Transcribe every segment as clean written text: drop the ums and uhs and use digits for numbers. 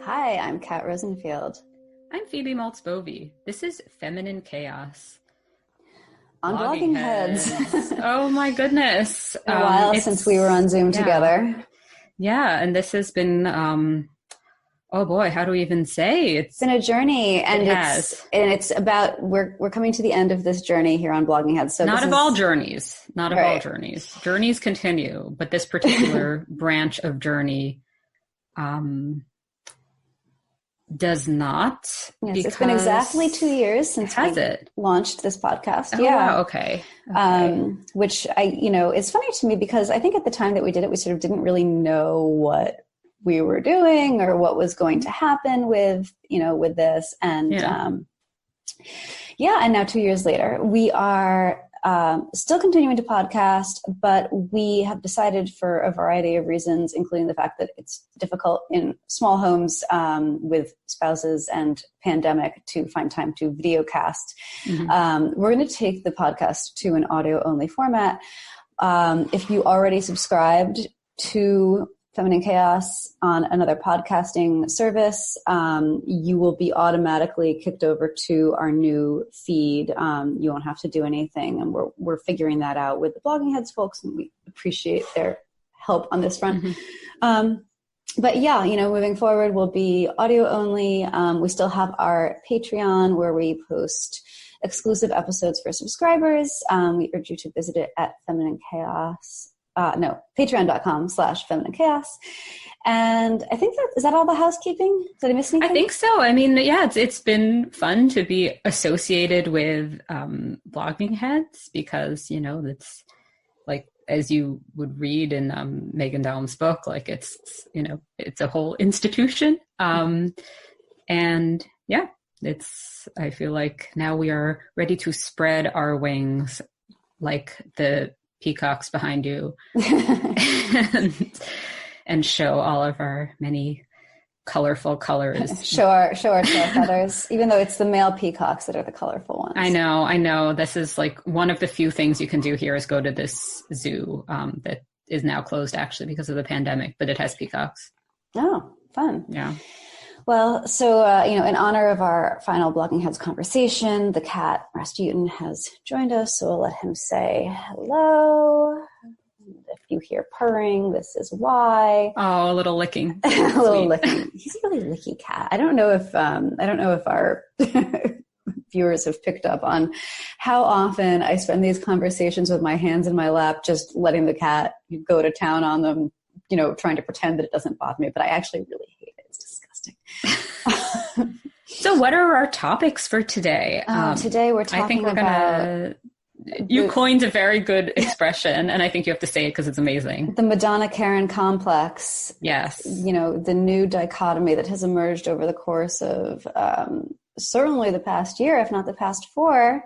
Hi, I'm Kat Rosenfield. I'm Phoebe Maltz Bovy. This is Feminine Chaos. On Blogging Heads. Oh my goodness. It's been a while since we were on Zoom together. Yeah, and this has been, oh boy, how do we even say? It's been a journey, and it's about, we're coming to the end of this journey here on Blogging Heads. So not of all journeys. Journeys continue, but this particular branch of journey does not. Yes, it's been exactly 2 years since we launched this podcast. Oh, wow, okay. Which it's funny to me because I think at the time that we did it, we sort of didn't really know what we were doing or what was going to happen with this. And and now 2 years later, we are still continuing to podcast, but we have decided for a variety of reasons, including the fact that it's difficult in small homes with spouses and pandemic to find time to videocast. Mm-hmm. We're going to take the podcast to an audio-only format. If you already subscribed to Feminine Chaos on another podcasting service, you will be automatically kicked over to our new feed. You won't have to do anything, and we're figuring that out with the Blogging Heads folks, and we appreciate their help on this front. Mm-hmm. But moving forward, we'll be audio only. We still have our Patreon where we post exclusive episodes for subscribers. We urge you to visit it at Feminine Chaos. patreon.com/feminine chaos. And I think is that all the housekeeping? Did I miss anything? I think so. I mean, it's been fun to be associated with Blogging Heads because, it's like, as you would read in Megan Daum's book, like it's a whole institution. I feel like now we are ready to spread our wings like the peacocks behind you and show all of our many colorful colors. show our tail feathers, even though it's the male peacocks that are the colorful ones. I know. This is like one of the few things you can do here is go to this zoo that is now closed actually because of the pandemic, but it has peacocks. Oh, fun. Yeah. Well, so, in honor of our final Blogging Heads conversation, the cat Rasputin has joined us, so we'll let him say hello. If you hear purring, this is why. Oh, a little licking. A little licking. He's a really licky cat. I don't know if our viewers have picked up on how often I spend these conversations with my hands in my lap, just letting the cat go to town on them, trying to pretend that it doesn't bother me, but I actually really hate it. It's disgusting. So what are our topics for today? Today we're talking about... You coined a very good expression, and I think you have to say it because it's amazing. The Madonna Karen complex. Yes. The new dichotomy that has emerged over the course of certainly the past year, if not the past 4.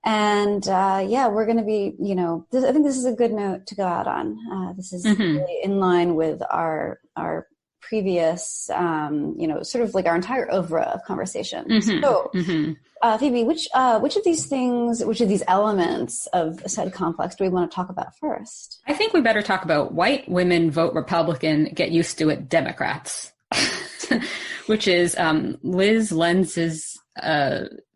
And we're going to be, I think this is a good note to go out on. This is really in line with our previous, sort of like our entire oeuvre of conversation. Mm-hmm. So, Phoebe, which of these elements of said complex do we want to talk about first? I think we better talk about white women vote Republican, get used to it, Democrats, which is Liz Lenz's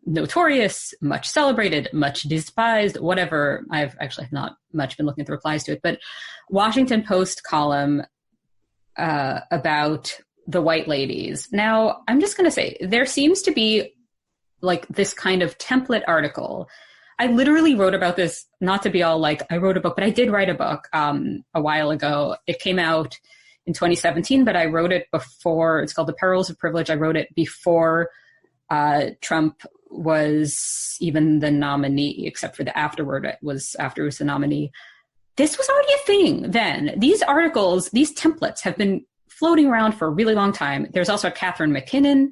notorious, much celebrated, much despised, whatever. I've actually not much been looking at the replies to it, but Washington Post column about the white ladies. Now, I'm just going to say, there seems to be like this kind of template article. I literally wrote about this, not to be all like, I wrote a book, but I did write a book a while ago. It came out in 2017, but I wrote it before. It's called The Perils of Privilege. I wrote it before Trump was even the nominee, except for the afterward. It was after he was the nominee. This was already a thing then. These articles, these templates have been floating around for a really long time. There's also a Catherine McKinnon,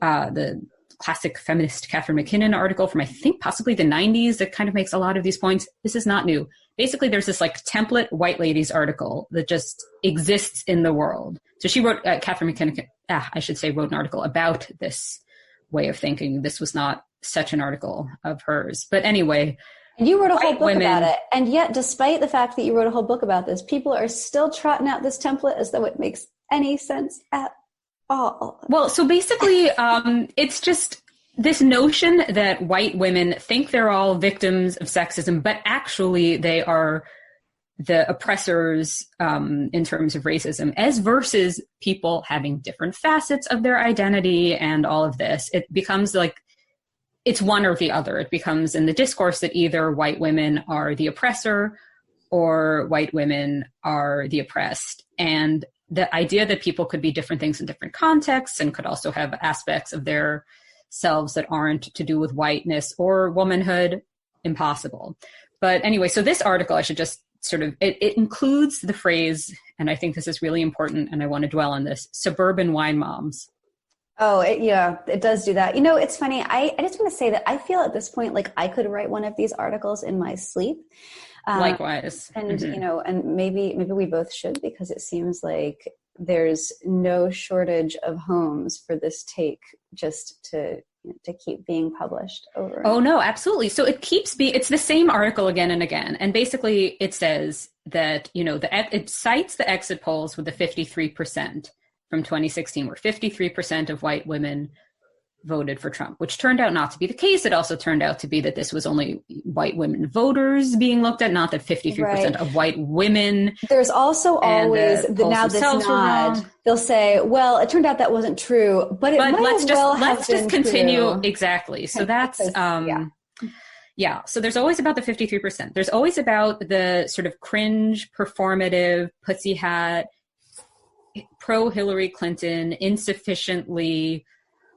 the classic feminist Catherine McKinnon article from, I think, possibly the 90s that kind of makes a lot of these points. This is not new. Basically, there's this like template white ladies article that just exists in the world. So she wrote, Catherine McKinnon, wrote an article about this way of thinking. This was not such an article of hers. But anyway, And you wrote a whole book women, about it. And yet, despite the fact that you wrote a whole book about this, people are still trotting out this template as though it makes any sense at all. Well, so basically, it's just this notion that white women think they're all victims of sexism, but actually they are the oppressors in terms of racism, as versus people having different facets of their identity and all of this. It becomes like it's one or the other. It becomes in the discourse that either white women are the oppressor or white women are the oppressed. And the idea that people could be different things in different contexts and could also have aspects of their selves that aren't to do with whiteness or womanhood, impossible. But anyway, so this article, I should just sort of, it includes the phrase, and I think this is really important, and I want to dwell on this, suburban wine moms. Oh, it does do that. You know, it's funny. I just want to say that I feel at this point like I could write one of these articles in my sleep. Likewise. And, you know, and maybe we both should, because it seems like there's no shortage of homes for this take just to keep being published over. Oh, no, absolutely. So it's the same article again and again. And basically it says that, you know, it cites the exit polls with the 53% from 2016, where 53% of white women voted for Trump, which turned out not to be the case. It also turned out to be that this was only white women voters being looked at, not that 53% of white women. There's also always now this nod. They'll say, well, it turned out that wasn't true, but let's just continue. True. Exactly. So that's, so there's always about the 53%. There's always about the sort of cringe, performative, pussy hat, pro Hillary Clinton, insufficiently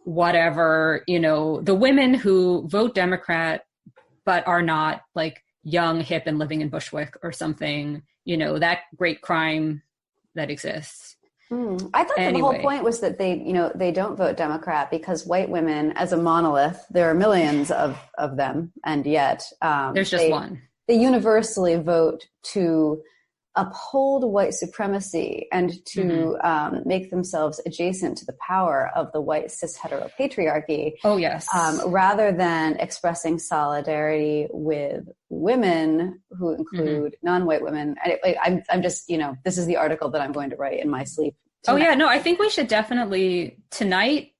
whatever, you know, the women who vote Democrat but are not like young, hip, and living in Bushwick or something, you know, that great crime that exists. I thought the whole point was that they don't vote Democrat because white women, as a monolith, there are millions of them, and yet there's just one. They universally vote to uphold white supremacy and to make themselves adjacent to the power of the white cis hetero patriarchy. Oh, yes. Rather than expressing solidarity with women who include non-white women. I'm just, you know, this is the article that I'm going to write in my sleep tonight. Oh, yeah. No, I think we should definitely, tonight,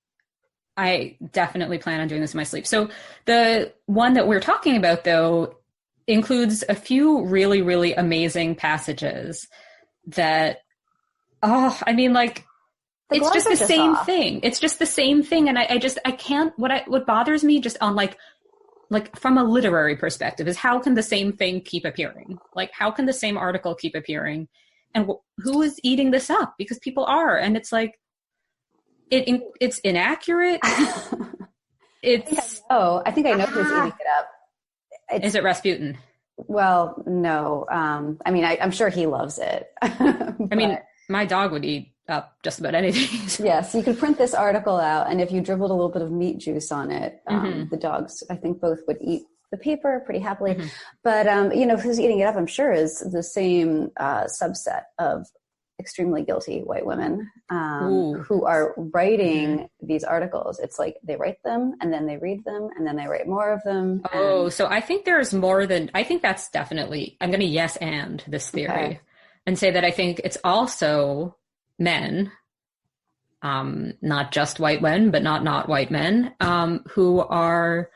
I definitely plan on doing this in my sleep. So the one that we're talking about, though, includes a few really, really amazing passages that, it's just the same thing. It's just the same thing. And I can't, what bothers me just on like from a literary perspective is how can the same thing keep appearing? Like, how can the same article keep appearing? And who is eating this up? Because people are, and it's like, it's inaccurate. I think I know who's eating it up. Is it Rasputin? Well, no. I'm sure he loves it. My dog would eat up just about anything. Yes, you could print this article out, and if you dribbled a little bit of meat juice on it, the dogs, I think, both would eat the paper pretty happily. But, who's eating it up, I'm sure, is the same subset of extremely guilty white women who are writing these articles. It's like they write them and then they read them and then they write more of them. So I think there's more than, I think that's definitely, I'm going to yes and this theory and say that I think it's also men, not just white men, but not white men, who are,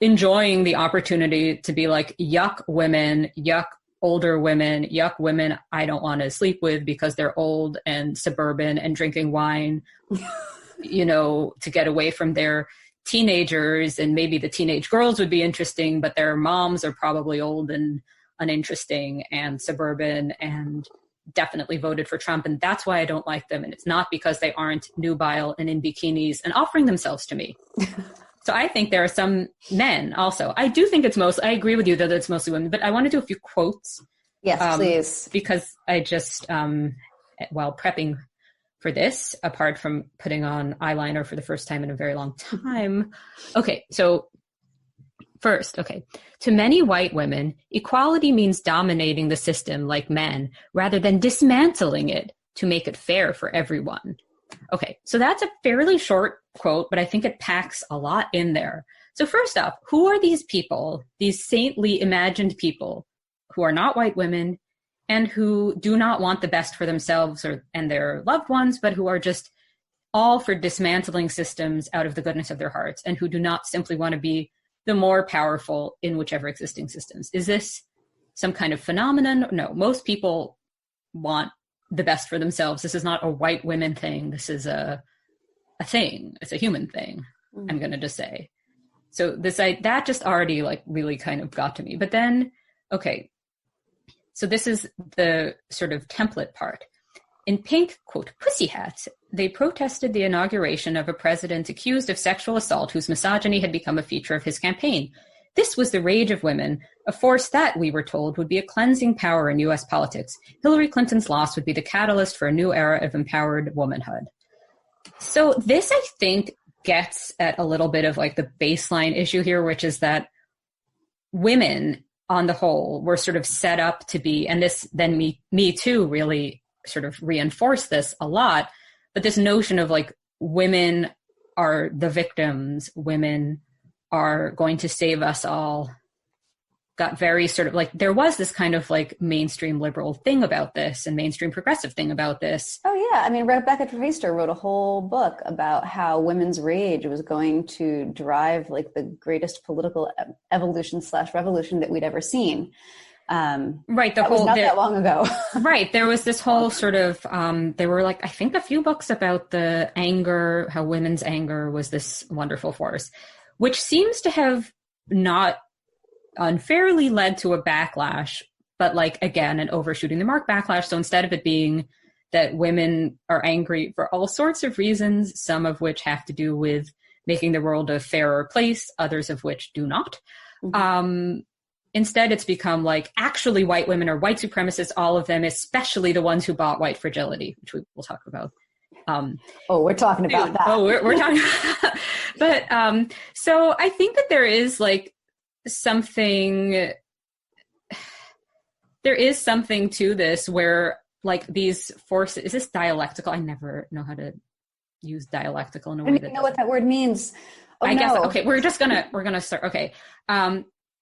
enjoying the opportunity to be like, yuck women, yuck older women, yuck women I don't want to sleep with because they're old and suburban and drinking wine, to get away from their teenagers. And maybe the teenage girls would be interesting, but their moms are probably old and uninteresting and suburban and definitely voted for Trump. And that's why I don't like them. And it's not because they aren't nubile and in bikinis and offering themselves to me. So I think there are some men also. I do think I agree with you that it's mostly women, but I want to do a few quotes. Yes, please. Because I just, while prepping for this, apart from putting on eyeliner for the first time in a very long time. Okay, so first, to many white women, equality means dominating the system like men rather than dismantling it to make it fair for everyone. Okay, so that's a fairly short quote, but I think it packs a lot in there. So first off, who are these people, these saintly imagined people who are not white women and who do not want the best for themselves and their loved ones, but who are just all for dismantling systems out of the goodness of their hearts and who do not simply want to be the more powerful in whichever existing systems? Is this some kind of phenomenon? No, most people want the best for themselves. This is not a white women thing. This is a thing. It's a human thing, I'm going to just say. So that just already like really kind of got to me. But then, okay, so this is the sort of template part. In pink, quote, pussy hats, they protested the inauguration of a president accused of sexual assault whose misogyny had become a feature of his campaign. This was the rage of women, a force that, we were told, would be a cleansing power in U.S. politics. Hillary Clinton's loss would be the catalyst for a new era of empowered womanhood. So this, I think, gets at a little bit of like the baseline issue here, which is that women on the whole were sort of set up to be, and this then Me Too really sort of reinforced this a lot, but this notion of like women are the victims, women are going to save us all, got very sort of like, there was this kind of like mainstream liberal thing about this and mainstream progressive thing about this. Oh yeah. I mean, Rebecca Traister wrote a whole book about how women's rage was going to drive like the greatest political evolution / revolution that we'd ever seen. Right. That was not that long ago. Right. There was this whole sort of, there were like, I think a few books about the anger, how women's anger was this wonderful force, which seems to have not unfairly led to a backlash, but like, again, an overshooting the mark backlash. So instead of it being that women are angry for all sorts of reasons, some of which have to do with making the world a fairer place, others of which do not. Mm-hmm. Instead, it's become like, actually, white women are white supremacists, all of them, especially the ones who bought White Fragility, which we will talk about. We're talking about that. We're talking about But so I think that there is something to this where like these forces, is this dialectical? I never know how to use dialectical in a way that know what that word means. Guess, okay, we're gonna start. Okay.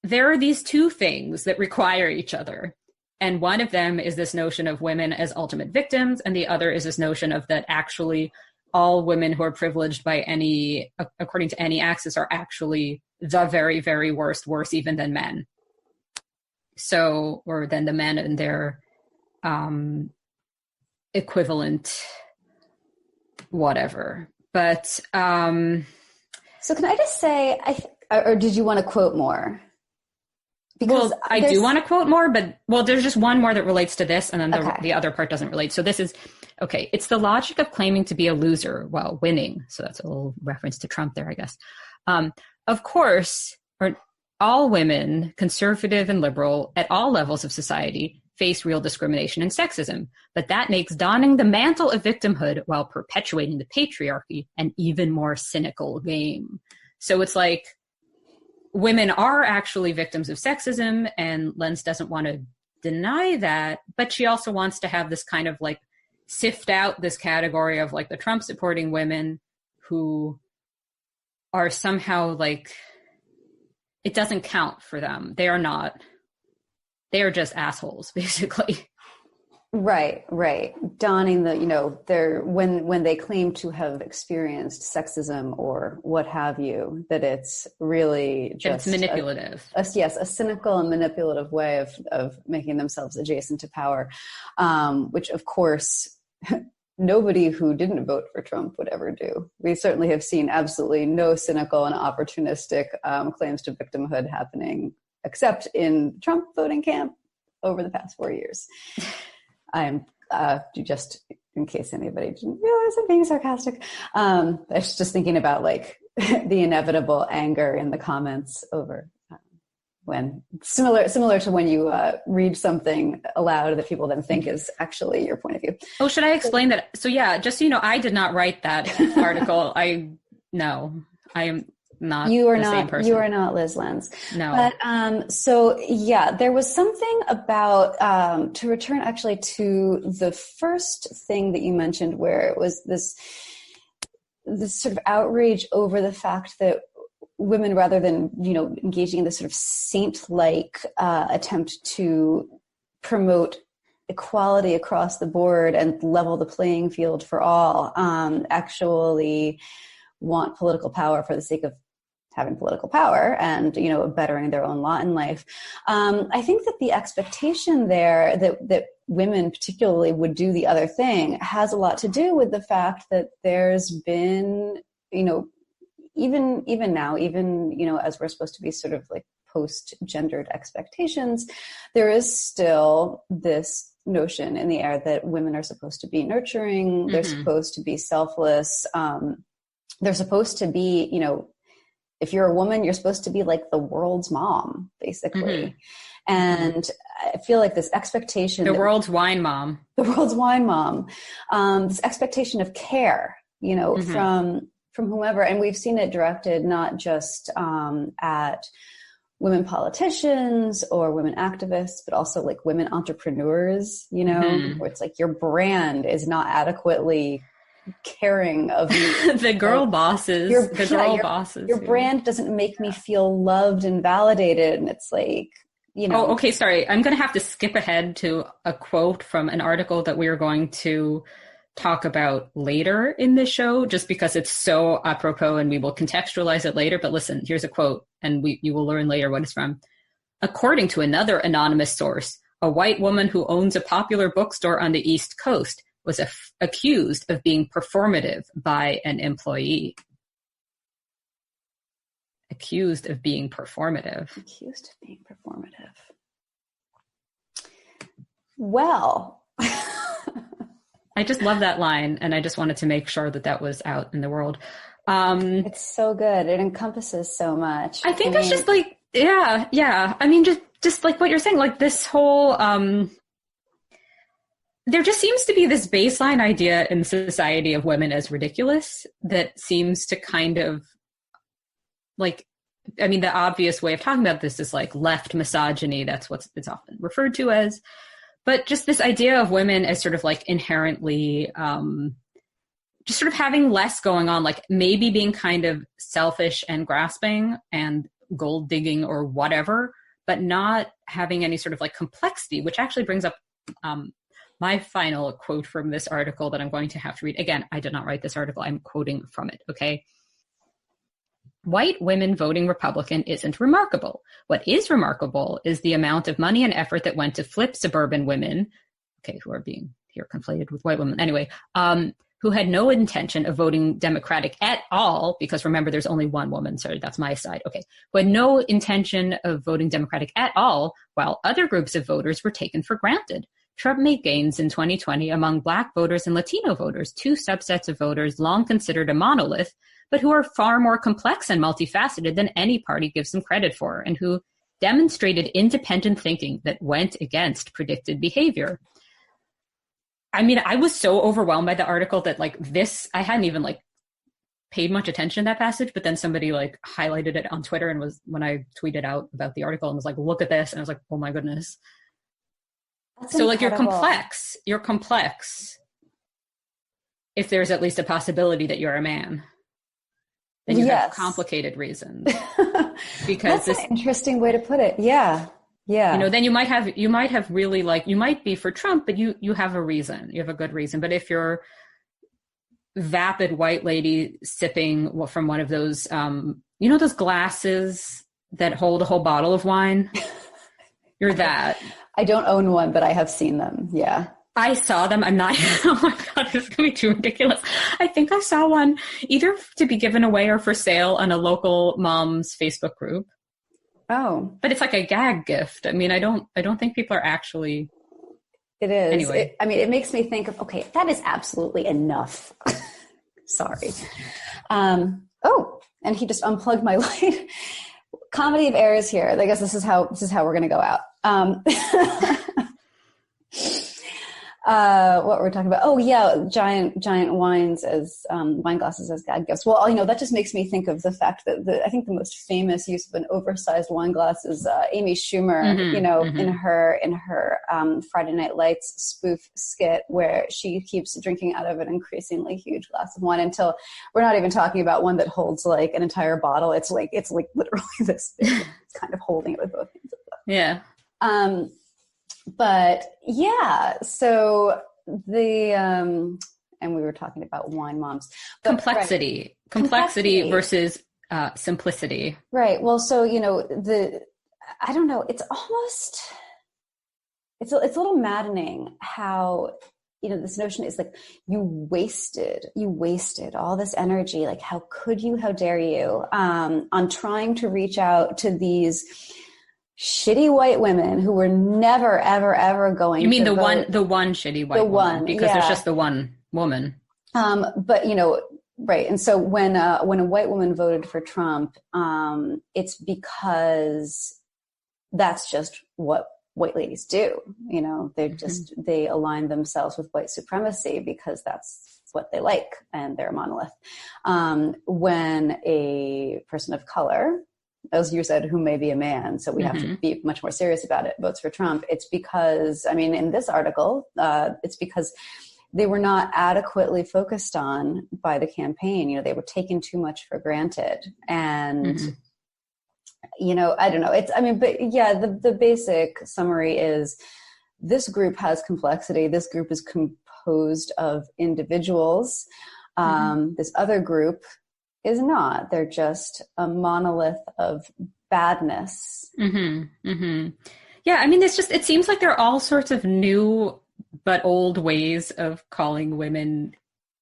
There are these two things that require each other. And one of them is this notion of women as ultimate victims. And the other is this notion of that actually all women who are privileged by according to any axis, are actually the very, very worst, worse even than men. So, or than the men and their equivalent, whatever. But so can I just say, or did you want to quote more? Because I do want to quote more, but there's just one more that relates to this, and then the other part doesn't relate. So this is, okay, it's the logic of claiming to be a loser while winning. So that's a little reference to Trump there, I guess. Of course, all women, conservative and liberal, at all levels of society, face real discrimination and sexism, but that makes donning the mantle of victimhood while perpetuating the patriarchy an even more cynical game. So it's like, women are actually victims of sexism, and Lenz doesn't want to deny that, but she also wants to have this kind of like sift out this category of like the Trump supporting women who are somehow like, it doesn't count for them. They are just assholes, basically. Right. Donning the, when they claim to have experienced sexism or what have you, that it's really just it's manipulative. A cynical and manipulative way of making themselves adjacent to power, which of course nobody who didn't vote for Trump would ever do. We certainly have seen absolutely no cynical and opportunistic claims to victimhood happening, except in Trump voting camp over the past 4 years. I'm just in case anybody didn't realize I'm being sarcastic. I was just thinking about like the inevitable anger in the comments over when similar to when you read something aloud that people then think is actually your point of view. Oh, should I explain that? So yeah, just so you know, I did not write that article. I am not you are the not same person. You are not Liz Lenz. No. But so yeah, there was something about to return actually to the first thing that you mentioned, where it was this sort of outrage over the fact that women, rather than, engaging in this sort of saint-like attempt to promote equality across the board and level the playing field for all, actually want political power for the sake of having political power and, bettering their own lot in life. I think that the expectation there that women particularly would do the other thing has a lot to do with the fact that there's been, even now, as we're supposed to be sort of like post-gendered expectations, there is still this notion in the air that women are supposed to be nurturing, they're supposed to be selfless, they're supposed to be, if you're a woman, you're supposed to be like the world's mom, basically. And I feel like this expectation, the world's wine mom, this expectation of care, from whomever, and we've seen it directed not just at women politicians or women activists, but also like women entrepreneurs, where it's like your brand is not adequately caring of you. The girl bosses, your brand doesn't make me feel loved and validated. And it's like, Oh, okay. Sorry. I'm going to have to skip ahead to a quote from an article that we are going to talk about later in this show, just because it's so apropos and we will contextualize it later. But listen, here's a quote, and you will learn later what it's from. According to another anonymous source, a white woman who owns a popular bookstore on the East Coast was accused of being performative by an employee. Accused of being performative. Well, I just love that line, and I just wanted to make sure that was out in the world. It's so good. It encompasses so much. I think it's just like, yeah. I mean, just like what you're saying, like this whole, there just seems to be this baseline idea in society of women as ridiculous that seems to kind of like, I mean, the obvious way of talking about this is like left misogyny. That's what it's often referred to as. But just this idea of women as sort of like inherently just sort of having less going on, like maybe being kind of selfish and grasping and gold digging or whatever, but not having any sort of like complexity, which actually brings up my final quote from this article that I'm going to have to read. Again, I did not write this article. I'm quoting from it. Okay. White women voting Republican isn't remarkable. What is remarkable is the amount of money and effort that went to flip suburban women, okay, who are being here conflated with white women, anyway, who had no intention of voting Democratic at all, because remember, there's only one woman, sorry, that's my side, okay, who had no intention of voting Democratic at all, while other groups of voters were taken for granted. Trump made gains in 2020 among Black voters and Latino voters, two subsets of voters long considered a monolith, but who are far more complex and multifaceted than any party gives them credit for, and who demonstrated independent thinking that went against predicted behavior. I mean, I was so overwhelmed by the article that like this, I hadn't even like paid much attention to that passage, but then somebody like highlighted it on Twitter and was, when I tweeted out about the article and was like, look at this. And I was like, oh my goodness. That's so incredible. Like you're complex if there's at least a possibility that you're a man. Then you have complicated reasons. Because that's an interesting way to put it. Yeah. Yeah. Then you might have really like, you might be for Trump, but you have a reason. You have a good reason. But if you're vapid white lady sipping from one of those, those glasses that hold a whole bottle of wine, you're that. I don't own one, but I have seen them. Yeah. I saw them. I'm not, oh my God, this is going to be too ridiculous. I think I saw one either to be given away or for sale on a local mom's Facebook group. Oh. But it's like a gag gift. I mean, I don't think people are actually. It is. Anyway. It makes me think of, okay, that is absolutely enough. Sorry. And he just unplugged my light. Comedy of errors here. I guess this is how we're going to go out. What we're talking about. Oh yeah, giant wines as wine glasses as gag gifts. Well, that just makes me think of the fact that I think the most famous use of an oversized wine glass is Amy Schumer. In her Friday Night Lights spoof skit where she keeps drinking out of an increasingly huge glass of wine until we're not even talking about one that holds like an entire bottle. It's like literally this big. It's kind of holding it with both hands. Yeah. But yeah, so and we were talking about wine moms. But, complexity versus simplicity. Right. Well, so, I don't know, it's a little maddening how, this notion is like, you wasted all this energy. Like, how could you, how dare you, on trying to reach out to these shitty white women who were never, ever, ever going to You mean the vote. one shitty white woman? Because there's just the one woman. But, right. And so when a white woman voted for Trump, it's because that's just what white ladies do. They align themselves with white supremacy because that's what they like and they're a monolith. When a person of color, as you said, who may be a man, so we have to be much more serious about it, votes for Trump, it's because, in this article, it's because they were not adequately focused on by the campaign. They were taken too much for granted. And, I don't know. But yeah, the basic summary is this group has complexity. This group is composed of individuals. This other group is not. They're just a monolith of badness. Yeah, it seems like there are all sorts of new but old ways of calling women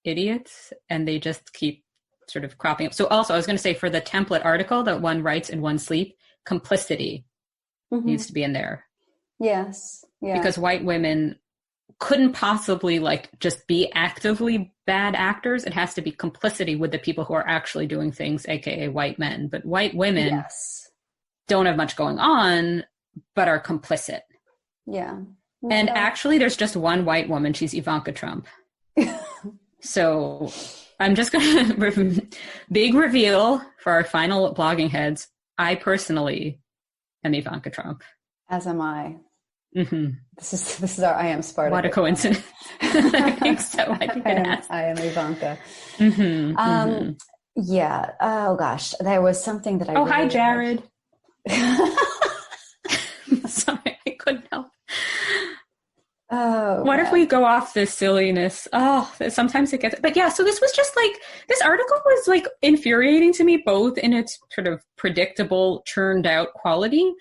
idiots, and they just keep sort of cropping up. So also, I was going to say, for the template article that one writes in one sleep, complicity needs to be in there. Yes. Yeah. Because white women couldn't possibly just be actively bad actors. It has to be complicity with the people who are actually doing things, aka white men. But white women don't have much going on, but are complicit. Yeah. And actually, there's just one white woman. She's Ivanka Trump. So I'm just going to big reveal for our final blogging heads. I personally am Ivanka Trump. As am I. This is our I am Sparta. What a coincidence. I think so. I am Ivanka. Yeah. Oh gosh, there was something that I. Oh, really hi, Jared. Sorry, I couldn't help. Oh, what if we go off this silliness? Oh, sometimes it gets. But yeah, so this was just this article was infuriating to me, both in its sort of predictable, churned out quality,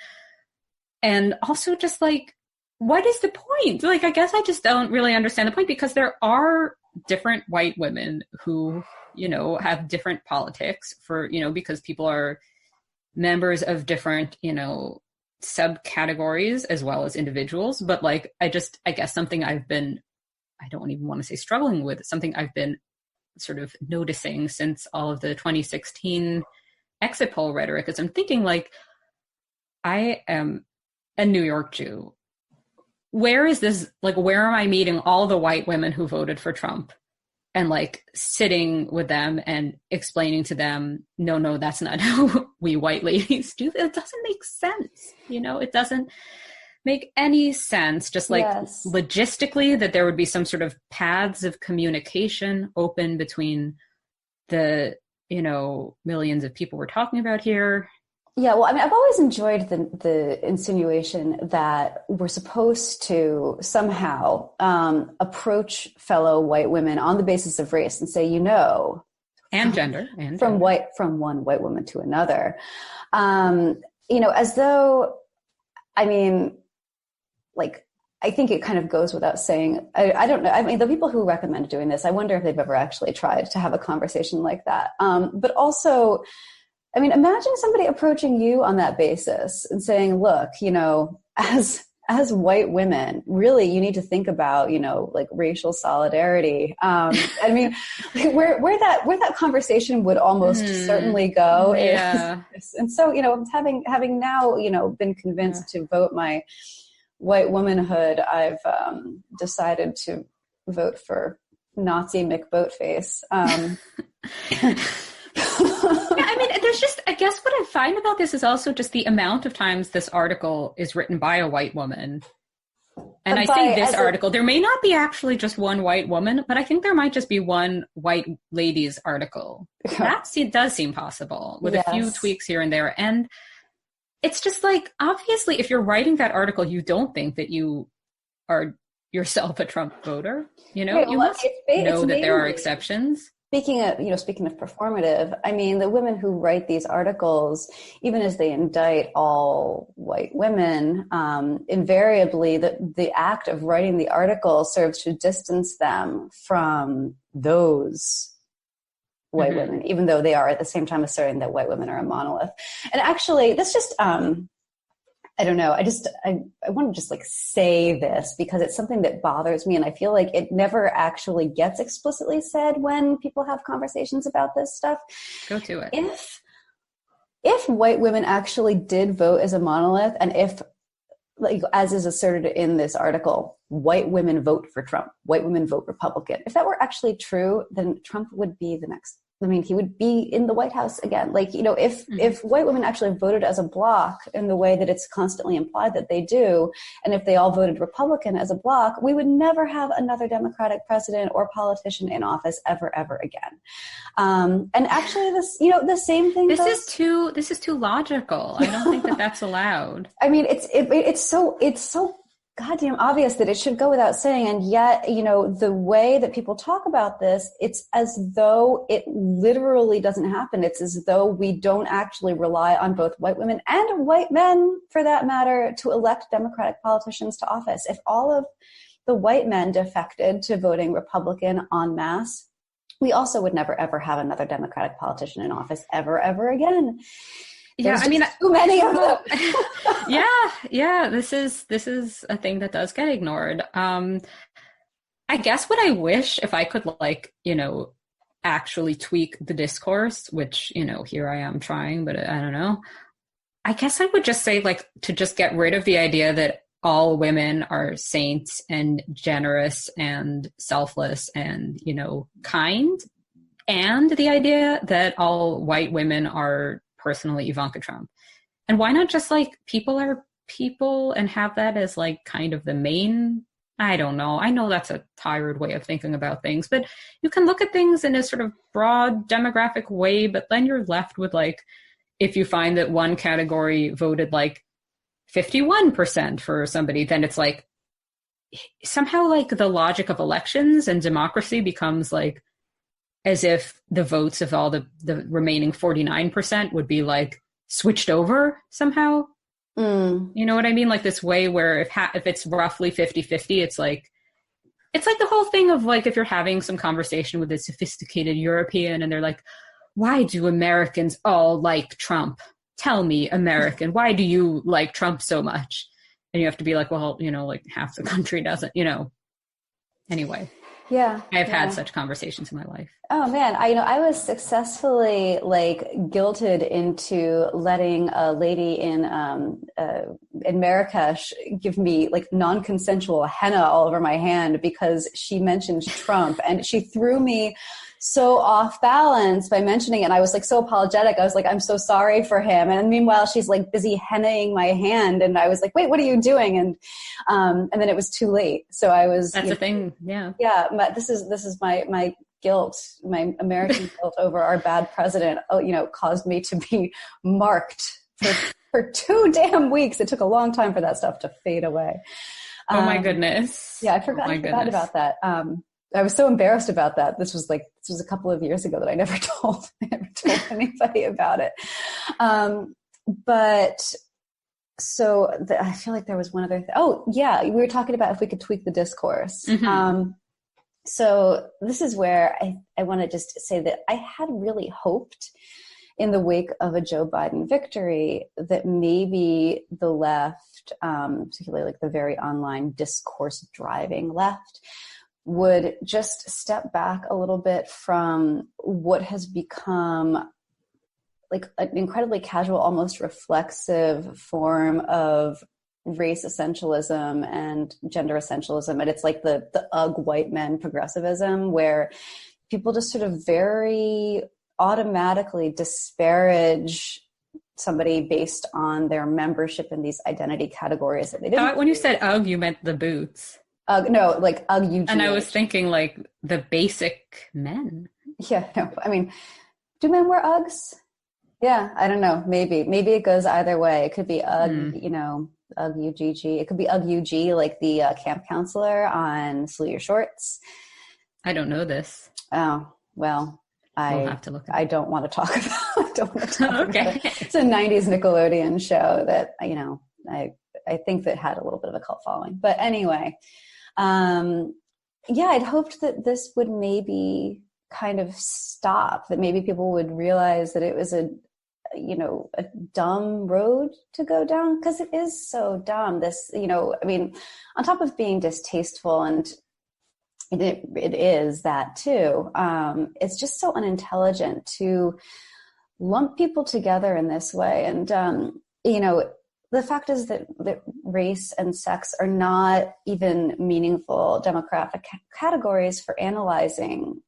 and also just what is the point? I guess I just don't really understand the point, because there are different white women who, have different politics because people are members of different, subcategories as well as individuals. But I guess something I don't even want to say struggling with, something I've been sort of noticing since all of the 2016 exit poll rhetoric is I'm thinking I am a New York Jew. Where is this, where am I meeting all the white women who voted for Trump and sitting with them and explaining to them, no, that's not how we white ladies do. It doesn't make sense. It doesn't make any sense. Just logistically, that there would be some sort of paths of communication open between the, millions of people we're talking about here. Yeah, well, I've always enjoyed the insinuation that we're supposed to somehow approach fellow white women on the basis of race and say, and gender, from one white woman to another, as though, I think it kind of goes without saying. I don't know. The people who recommend doing this, I wonder if they've ever actually tried to have a conversation like that. But also, imagine somebody approaching you on that basis and saying, look, as white women, really, you need to think about, racial solidarity. Where that conversation would almost certainly go. Yeah. And so, having now, been convinced to vote my white womanhood, I've decided to vote for Nazi McBoatface. I mean, there's just, I guess what I find about this is also just the amount of times this article is written by a white woman. And I think this article, there may not be actually just one white woman, but I think there might just be one white lady's article. That does seem possible with a few tweaks here and there. And it's just like, obviously, if you're writing that article, you don't think that you are yourself a Trump voter. You know, you must know that there are exceptions. Speaking of performative, I mean, the women who write these articles, even as they indict all white women, invariably the act of writing the article serves to distance them from those white women, even though they are at the same time asserting that white women are a monolith. And actually, that's just, I don't know. I want to just like say this because it's something that bothers me. And I feel like it never actually gets explicitly said when people have conversations about this stuff. Go to it. If white women actually did vote as a monolith, and if, like, as is asserted in this article, white women vote for Trump, white women vote Republican. If that were actually true, then Trump would be the next. I mean, he would be in the White House again. Like, you know, if white women actually voted as a bloc in the way that it's constantly implied that they do, and if they all voted Republican as a bloc, we would never have another Democratic president or politician in office ever again. And actually, this, you know, the same thing. This is too logical. I don't think that that's allowed. I mean, it's so goddamn obvious that it should go without saying. And yet, you know, the way that people talk about this, it's as though it literally doesn't happen. It's as though we don't actually rely on both white women and white men, for that matter, to elect Democratic politicians to office. If all of the white men defected to voting Republican en masse, we also would never, ever have another Democratic politician in office ever again. There's I mean, too many of them. yeah. This is a thing that does get ignored. I guess what I wish, if I could, like, you know, actually tweak the discourse, which, you know, here I am trying, but I don't know. I guess I would just say, like, to just get rid of the idea that all women are saints and generous and selfless and, you know, kind, and the idea that all white women are personally Ivanka Trump. And why not just, like, people are people and have that as, like, kind of the main, I don't know. I know that's a tired way of thinking about things, but you can look at things in a sort of broad demographic way, but then you're left with, like, if you find that one category voted like 51% for somebody, then it's like somehow, like, the logic of elections and democracy becomes like as if the votes of all the remaining 49% would be, like, switched over somehow. You know what I mean? Like, this way where if it's roughly 50-50, it's like the whole thing of, like, if you're having some conversation with a sophisticated European and they're like, why do Americans all like Trump? Tell me, American, why do you like Trump so much? And you have to be like, well, you know, like, half the country doesn't, you know. Anyway. Yeah. I've had such conversations in my life. Oh man, I was successfully, like, guilted into letting a lady in Marrakesh give me, like, non-consensual henna all over my hand because she mentioned Trump, and she threw me so off balance by mentioning it. And I was, like, so apologetic. I was like, I'm so sorry for him. And meanwhile, she's, like, busy hennaing my hand. And I was like, wait, what are you doing? And then it was too late. So I was, that's the thing. Yeah. Yeah. This is my guilt, my American guilt over our bad president, you know, caused me to be marked for 2 damn weeks. It took a long time for that stuff to fade away. Oh my goodness. Yeah. I forgot about that. I was so embarrassed about that. This was a couple of years ago that I never told anybody about it. But so I feel like there was one other thing. Oh yeah. We were talking about if we could tweak the discourse. So this is where I want to just say that I had really hoped in the wake of a Joe Biden victory that maybe the left, particularly, like, the very online discourse driving left, would just step back a little bit from what has become, like, an incredibly casual, almost reflexive form of race essentialism and gender essentialism. And it's like the ugh white men progressivism, where people just sort of very automatically disparage somebody based on their membership in these identity categories that they didn't. When you said ugh, you meant the boots. No, like ugh-UGH. And I was thinking like the basic men. Yeah, no, I mean, do men wear Uggs? Yeah, I don't know. Maybe it goes either way. It could be ugh-UGG. It could be ugh-UG, like the camp counselor on Salute Your Shorts. I don't know this. Oh, well, We'll have to look I don't want to talk about okay. about it. It's a 90s Nickelodeon show that, I think that had a little bit of a cult following. But anyway, I'd hoped that this would maybe kind of stop, that maybe people would realize that it was a dumb road to go down, because it is so dumb. This, on top of being distasteful, and it is that too, it's just so unintelligent to lump people together in this way. And, the fact is that race and sex are not even meaningful demographic categories for analyzing,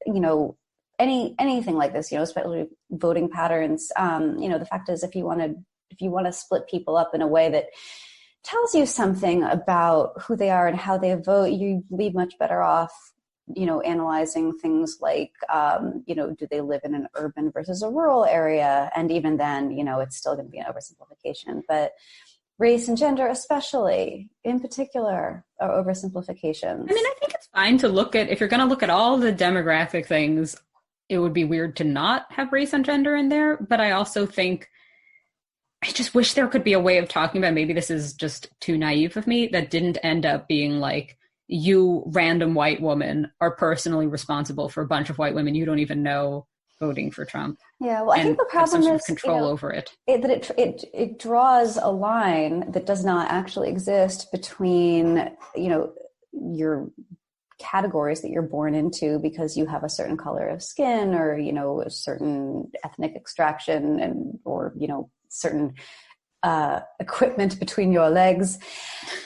anything like this, especially voting patterns. The fact is, if you want to split people up in a way that tells you something about who they are and how they vote, you'd be much better off, analyzing things like, do they live in an urban versus a rural area? And even then, it's still going to be an oversimplification. But race and gender, especially, in particular, are oversimplifications. I mean, I think it's fine to look at, if you're going to look at all the demographic things, it would be weird to not have race and gender in there. But I also think, I just wish there could be a way of talking about, maybe this is just too naive of me, that didn't end up being like, you random white woman are personally responsible for a bunch of white women you don't even know voting for Trump. Yeah, well, I think the problem is control over it. It draws a line that does not actually exist between, your categories that you're born into because you have a certain color of skin, or, a certain ethnic extraction, or, certain equipment between your legs,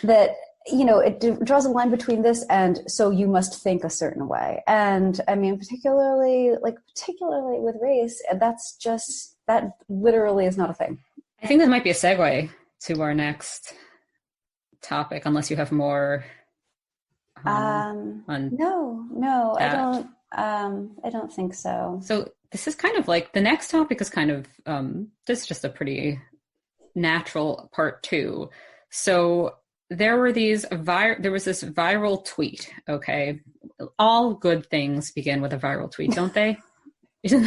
that, it draws a line between this and so you must think a certain way. And I mean, particularly with race, that literally is not a thing. I think this might be a segue to our next topic, unless you have more. No, I don't think so. So this is kind of like, the next topic is kind of, this is just a pretty natural part two. So there was this viral tweet, okay? All good things begin with a viral tweet, don't they? Isn't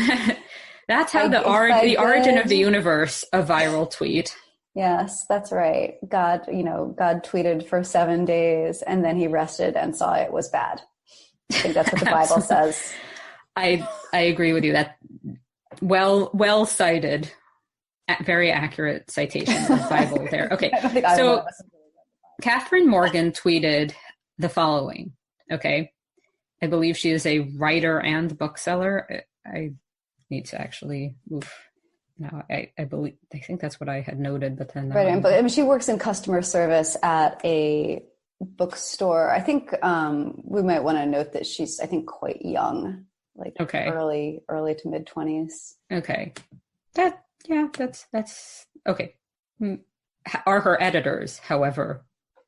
that's how the origin of the universe, a viral tweet. Yes, that's right. God tweeted for 7 days and then he rested and saw it was bad. I think that's what the Bible says. I agree with you. That well cited, very accurate citation of the Bible there. Okay, so Catherine Morgan tweeted the following. Okay, I believe she is a writer and bookseller. I need to actually move. No, I think that's what I had noted, but then right. But I mean, she works in customer service at a bookstore. I think we might want to note that she's, I think, quite young, like early to mid 20s. Okay, that's okay. Are her editors, however?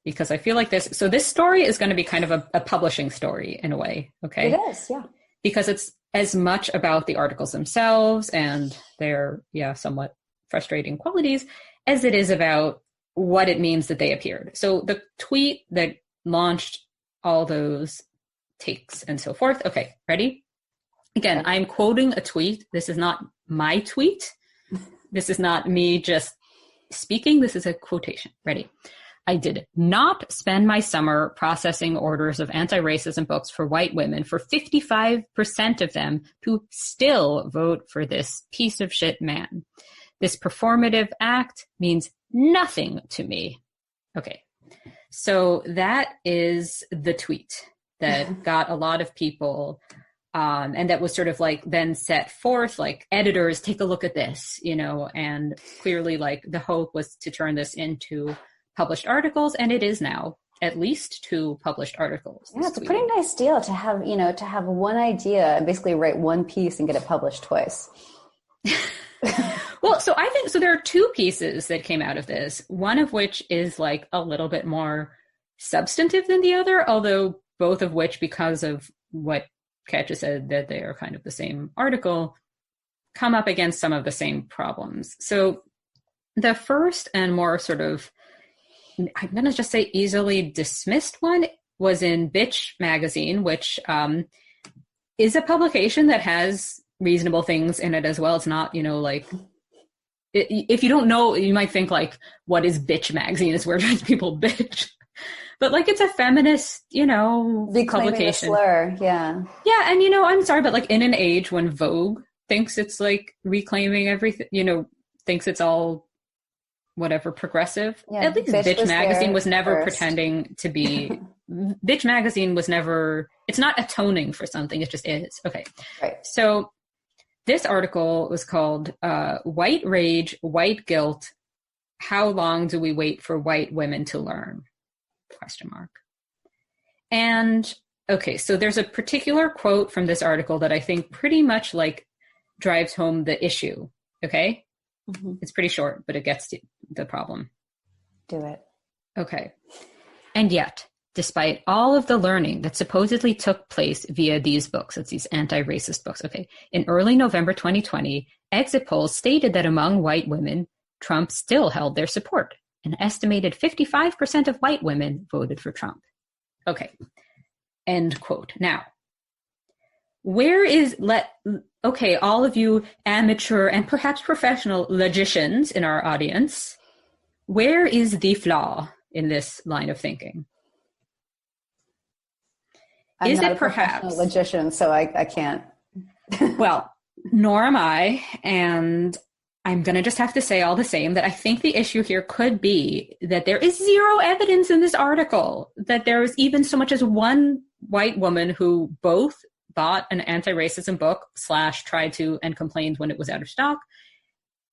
Because I feel like this story is going to be kind of a publishing story in a way. Okay, it is, yeah. Because it's as much about the articles themselves and their, somewhat frustrating qualities as it is about what it means that they appeared. So the tweet that launched all those takes and so forth. Okay, ready? Again, I'm quoting a tweet. This is not my tweet. This is not me just speaking. This is a quotation. Ready? I did not spend my summer processing orders of anti-racism books for white women for 55% of them to still vote for this piece of shit man. This performative act means nothing to me. Okay. So that is the tweet that got a lot of people, and that was sort of like then set forth, like, editors, take a look at this, and clearly like the hope was to turn this into published articles, and it is now at least 2 published articles. Yeah, it's a pretty nice deal to have, to have one idea and basically write one piece and get it published twice. Well, so I think, so there are 2 pieces that came out of this, one of which is like a little bit more substantive than the other, although both of which, because of what Katja said, that they are kind of the same article, come up against some of the same problems. So the first and more sort of, I'm going to just say easily dismissed one was in Bitch magazine, which is a publication that has reasonable things in it as well. It's not, like, if you don't know, you might think like, what is Bitch magazine? It's where people bitch. But like, it's a feminist, publication. The slur, yeah. Yeah, and I'm sorry, but like in an age when Vogue thinks it's like reclaiming everything, thinks it's all whatever progressive. Yeah, at least Bitch magazine was never pretending to be. Bitch magazine was never. It's not atoning for something. It just is. Okay. Right. So this article was called "White Rage, White Guilt. How long do we wait for white women to learn?" ? And okay, so there's a particular quote from this article that I think pretty much like drives home the issue. Okay. Mm-hmm. It's pretty short, but it gets to the problem. Do it. Okay. And yet, despite all of the learning that supposedly took place via these books, it's these anti-racist books, okay, in early November 2020, exit polls stated that among white women, Trump still held their support. An estimated 55% of white women voted for Trump. Okay. End quote. Now, okay, all of you amateur and perhaps professional logicians in our audience, where is the flaw in this line of thinking? I'm not a professional logician, so I can't. Well, nor am I, and I'm going to just have to say all the same that I think the issue here could be that there is zero evidence in this article that there was even so much as one white woman who both bought an anti-racism book / tried to and complained when it was out of stock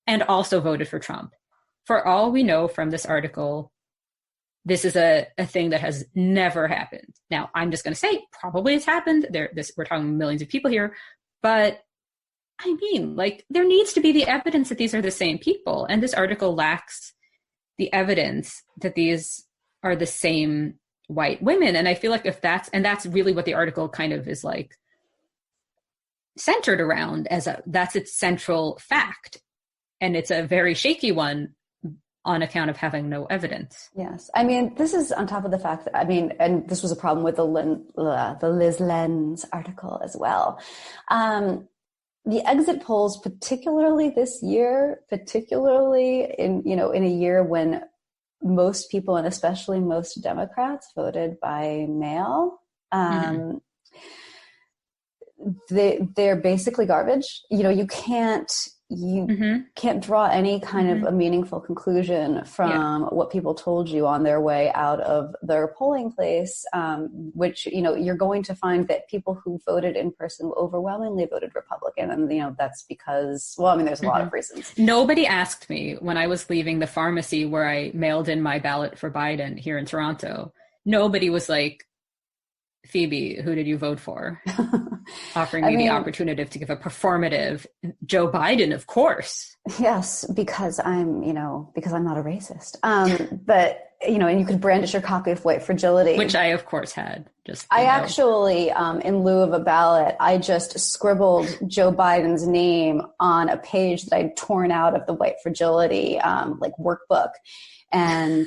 and also voted for Trump. For all we know from this article, this is a thing that has never happened. Now, I'm just going to say probably it's happened. We're talking millions of people here, but I mean, like, there needs to be the evidence that these are the same people. And this article lacks the evidence that these are the same white women. And I feel like that's really what the article kind of is like centered around that's its central fact. And it's a very shaky one on account of having no evidence. Yes. I mean, this is on top of the fact that, and this was a problem with the Liz Lenz article as well. The exit polls, particularly this year, in a year when most people, and especially most Democrats, voted by mail, they're basically garbage. You can't draw any kind of a meaningful conclusion from what people told you on their way out of their polling place, which, you're going to find that people who voted in person overwhelmingly voted Republican. And, that's because, there's a lot of reasons. Nobody asked me when I was leaving the pharmacy where I mailed in my ballot for Biden here in Toronto. Nobody was like, Phoebe, who did you vote for? Offering me the opportunity to give a performative Joe Biden, of course. Yes, because I'm not a racist. But, and you could brandish your copy of White Fragility. Which I, of course, had. Actually, in lieu of a ballot, I just scribbled Joe Biden's name on a page that I'd torn out of the White Fragility, workbook. And,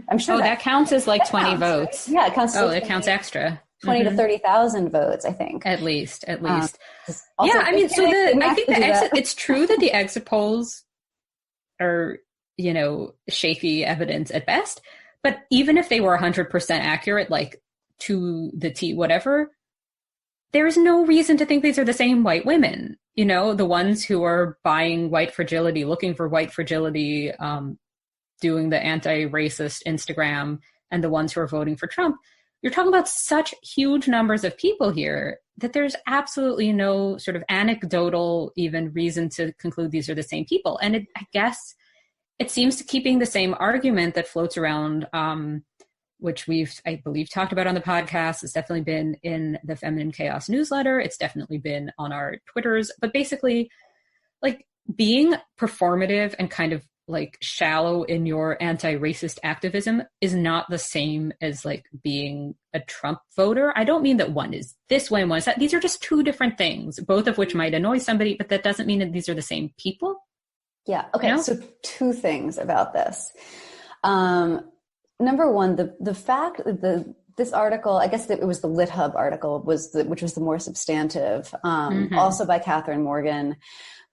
I'm sure that counts as like 20 votes. Yeah, it counts. It counts extra. 20 to 30,000 votes, I think. At least. I think the exit. It's true that the exit polls are, shaky evidence at best. But even if they were 100% accurate, like to the T, whatever, there is no reason to think these are the same white women. The ones who are buying White Fragility, looking for White Fragility, doing the anti-racist Instagram, and the ones who are voting for Trump. You're talking about such huge numbers of people here that there's absolutely no sort of anecdotal even reason to conclude these are the same people. And I guess it seems to keeping the same argument that floats around, which I believe, talked about on the podcast. It's definitely been in the Feminine Chaos newsletter. It's definitely been on our Twitters. But basically, like, being performative and kind of like shallow in your anti-racist activism is not the same as like being a Trump voter. I don't mean that one is this way and one is that. These are just two different things, both of which might annoy somebody, but that doesn't mean that these are the same people. Yeah. Okay. You know? So two things about this. Number one, the fact that this article, I guess that it was the LitHub article, which was the more substantive, also by Catherine Morgan.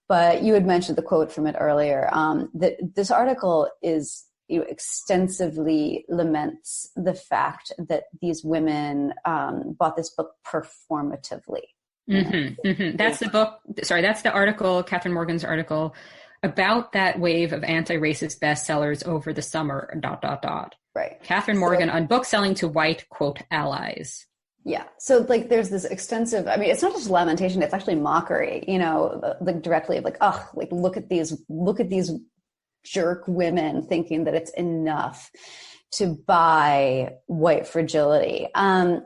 But you had mentioned the quote from it earlier, that this article is, extensively laments the fact that these women bought this book performatively. That's the book. Sorry, that's the article, Catherine Morgan's article about that wave of anti-racist bestsellers over the summer, ... Right. Catherine Morgan on book selling to white, quote, allies. Yeah. So like there's this extensive, I mean, it's not just lamentation, it's actually mockery, like directly of like, oh, like look at these jerk women thinking that it's enough to buy White Fragility. I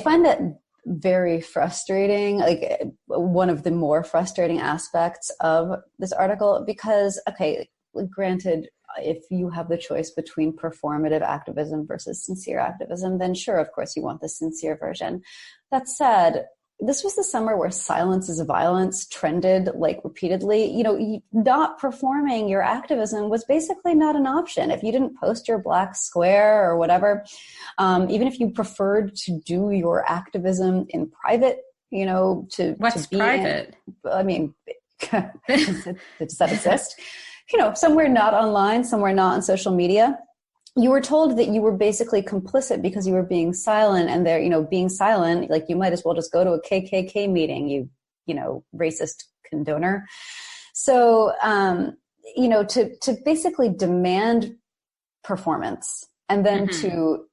find that very frustrating, like one of the more frustrating aspects of this article, because, okay, granted, if you have the choice between performative activism versus sincere activism, then sure, of course, you want the sincere version. That said, this was the summer where silence is violence trended like repeatedly. Not performing your activism was basically not an option. If you didn't post your black square or whatever, even if you preferred to do your activism in private, What's private? I mean, does that exist? Somewhere not online, somewhere not on social media, you were told that you were basically complicit because you were being silent, and there, being silent, like you might as well just go to a KKK meeting, you racist condoner. So, to basically demand performance and then to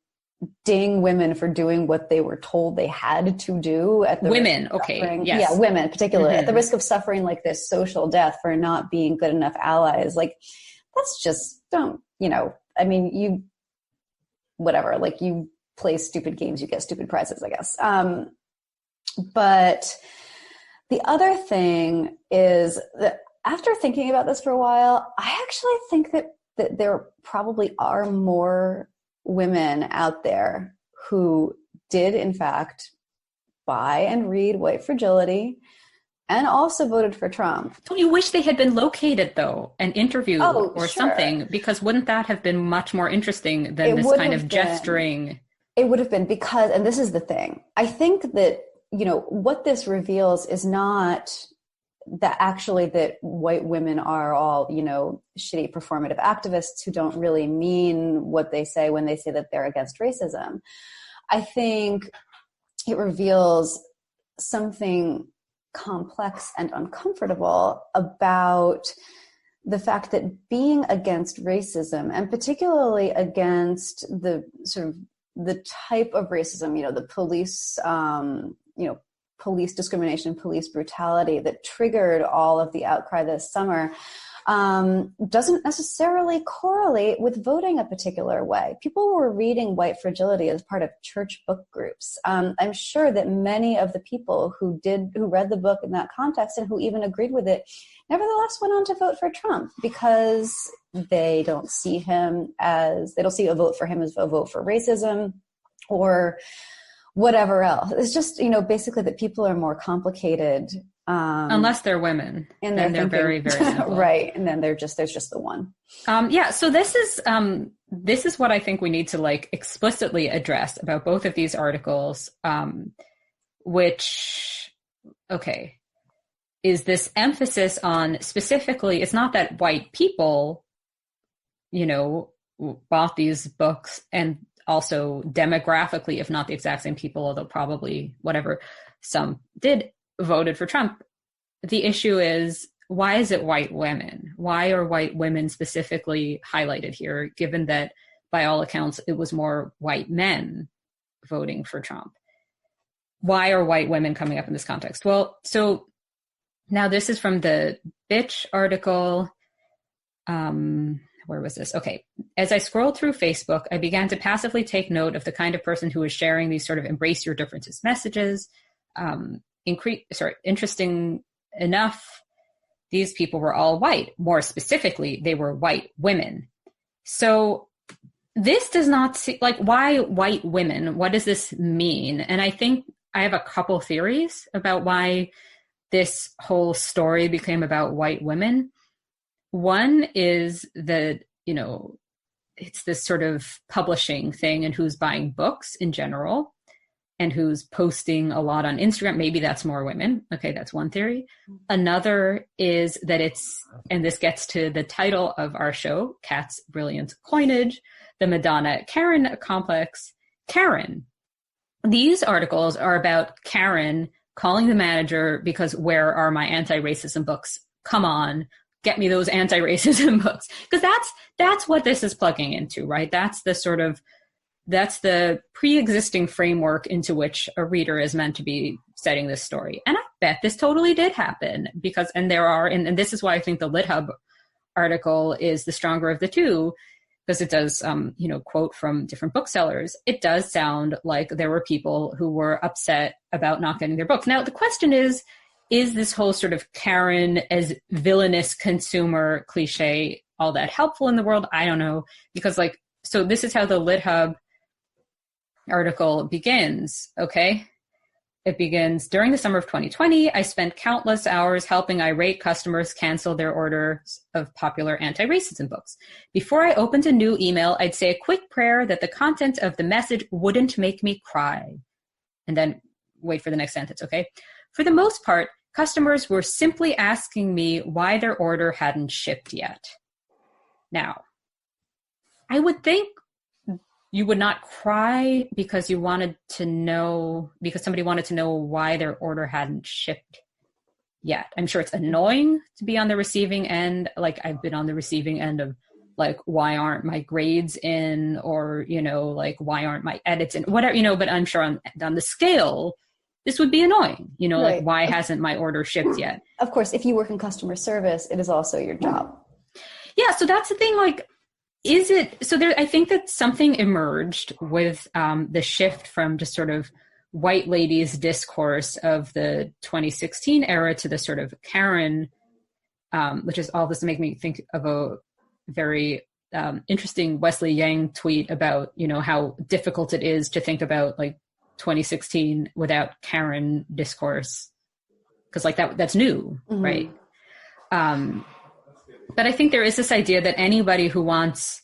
ding women for doing what they were told they had to do at the women. Okay. Yes. Yeah. Women particularly at the risk of suffering like this social death for not being good enough allies. Like that's just I mean, you play stupid games, you get stupid prizes, I guess. But the other thing is that after thinking about this for a while, I actually think that there probably are more women out there who did in fact buy and read White Fragility and also voted for Trump. Don't you wish they had been located though and interviewed or something? Because wouldn't that have been much more interesting than this kind of gesturing? It would have been, because, and this is the thing, I think that, what this reveals is not that actually that white women are all, shitty performative activists who don't really mean what they say when they say that they're against racism. I think it reveals something complex and uncomfortable about the fact that being against racism, and particularly against the sort of the type of racism, the police, police discrimination, police brutality that triggered all of the outcry this summer, doesn't necessarily correlate with voting a particular way. People were reading White Fragility as part of church book groups. I'm sure that many of the people who read the book in that context and who even agreed with it, nevertheless went on to vote for Trump because they don't see a vote for him as a vote for racism or whatever else. It's just, basically that people are more complicated. Unless they're women. And they're very, very noble. Right. And then there's just the one. So this is what I think we need to explicitly address about both of these articles, which, is this emphasis on specifically, it's not that white people, bought these books, and also demographically, if not the exact same people, although probably some did, voted for Trump. The issue is, why is it white women? Why are white women specifically highlighted here, given that by all accounts, it was more white men voting for Trump? Why are white women coming up in this context? Well, so now this is from the Bitch article. where was this? Okay. As I scrolled through Facebook, I began to passively take note of the kind of person who was sharing these sort of embrace your differences messages. Interesting enough, these people were all white. More specifically, they were white women. So this does not seem like, why white women? What does this mean? And I think I have a couple theories about why this whole story became about white women. One is that, it's this sort of publishing thing and who's buying books in general and who's posting a lot on Instagram. Maybe that's more women. Okay, that's one theory. Another is that and this gets to the title of our show, Kat's Brilliant Coinage, the Madonna Karen complex. Karen. These articles are about Karen calling the manager because where are my anti-racism books? Come on, get me those anti-racism books. Because that's what this is plugging into, right? That's the pre-existing framework into which a reader is meant to be setting this story. And I bet this totally did happen and this is why I think the LitHub article is the stronger of the two, because it does, quote from different booksellers. It does sound like there were people who were upset about not getting their books. Now, the question is this whole sort of Karen as villainous consumer cliche all that helpful in the world? I don't know. Because so this is how the LitHub article begins, okay? It begins, during the summer of 2020, I spent countless hours helping irate customers cancel their orders of popular anti-racism books. Before I opened a new email, I'd say a quick prayer that the content of the message wouldn't make me cry. And then wait for the next sentence, okay? For the most part, customers were simply asking me why their order hadn't shipped yet. Now, I would think you would not cry because somebody wanted to know why their order hadn't shipped yet. I'm sure it's annoying to be on the receiving end. I've been on the receiving end of why aren't my grades in, or, why aren't my edits in, whatever, but I'm sure on the scale, this would be annoying, right. Why hasn't my order shipped yet? Of course, if you work in customer service, it is also your job. Yeah. So that's the thing, I think that something emerged with the shift from just sort of white ladies discourse of the 2016 era to the sort of Karen, which is all this to make me think of a very interesting Wesley Yang tweet about, how difficult it is to think about 2016 without Karen discourse. Because that's new, mm-hmm. right? But I think there is this idea that anybody who wants